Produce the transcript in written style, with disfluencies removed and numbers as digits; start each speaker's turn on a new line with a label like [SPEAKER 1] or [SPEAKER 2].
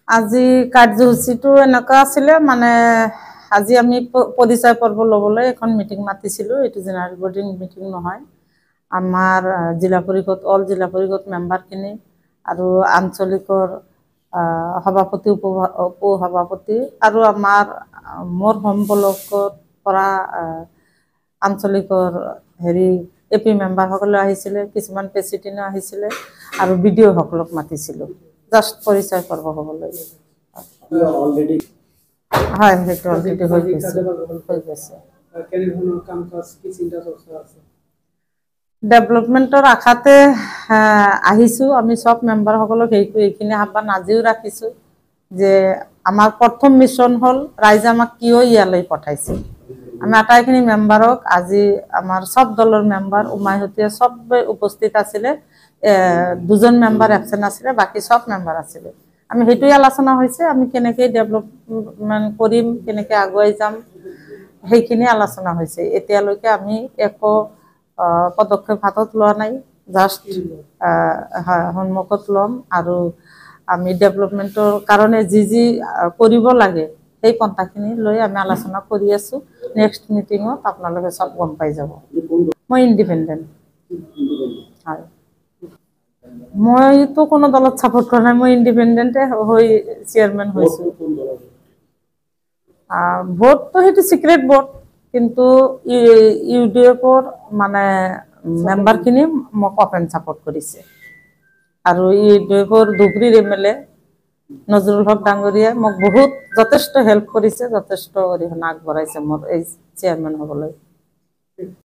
[SPEAKER 1] আজি কাৰ্যসূচীটো এনেকুৱা আছিলে মানে আজি আমি পৰিচয় পৰ্ব ল'বলৈ এখন মিটিং মাতিছিলোঁ। এইটো জেনেৰেল বডি মিটিং নহয়, আমাৰ জিলা পৰিষদ অল জিলা পৰিষদ মেম্বাৰখিনি আৰু আঞ্চলিকৰ সভাপতি উপসভাপতি আৰু আমাৰ মোৰ সম্বলকৰ পৰা আঞ্চলিকৰ এপি মেম্বাৰসকলে আহিছিলে, কিছুমান প্ৰেচিডেণ্টো আহিছিলে আৰু বিডিঅ'সকলক মাতিছিলোঁ জাষ্ট পৰিচয় পৰ্ব হ'বলৈ। হয়, সেইটো অলৰেডি হৈ গৈছে। ডেভেলপমেণ্টৰ আশাতে আহিছোঁ আমি চব মেম্বাৰসকলক এইখিনি আহ্বান আজিও ৰাখিছোঁ যে আমাৰ প্ৰথম মিছন হ'ল ৰাইজে আমাক কিয় ইয়ালৈ পঠাইছে। আমি আটাইখিনি মেম্বাৰক আজি আমাৰ চব দলৰ মেম্বাৰ উমাইহতীয়া চবেই উপস্থিত আছিলে, 2জন মেম্বাৰ এবচেণ্ট আছিলে, বাকী চব মেম্বাৰ আছিলে। আমি সেইটোৱে আলোচনা হৈছে আমি কেনেকৈ ডেভেলপমেণ্ট কৰিম, কেনেকৈ আগুৱাই যাম সেইখিনি আলোচনা হৈছে। এতিয়ালৈকে আমি একো পদক্ষেপ হাতত লোৱা নাই, জাষ্ট সন্মুখত ল'ম আৰু আমি ডেভেলপমেণ্টৰ কাৰণে যি কৰিব লাগে সেই পন্থাখিনি লৈ আমি আলোচনা কৰি আছোঁ। নেক্সট মিটিঙত আপোনালোকে চব গম পাই যাব। মই ইণ্ডিপেণ্ডেণ্ট। হয়, মইতো কোনো দলত ছাপোৰ্ট কৰা নাই, মই ইণ্ডিপেণ্ডেণ্টে হৈ চেয়াৰমেন হৈছোঁ। ভোটটো সেইটো ছিক্ৰেট ভোট, কিন্তু UDFৰ মানে মেম্বাৰখিনি মোক অপেন ছাপোৰ্ট কৰিছে আৰু UDFৰ ধুবুৰীৰ MLA নজৰুল হক ডাঙৰীয়াই মোক যথেষ্ট হেল্প কৰিছে, যথেষ্ট অৰিহণা আগবঢ়াইছে মোৰ এই চেয়াৰমেন হ'বলৈ।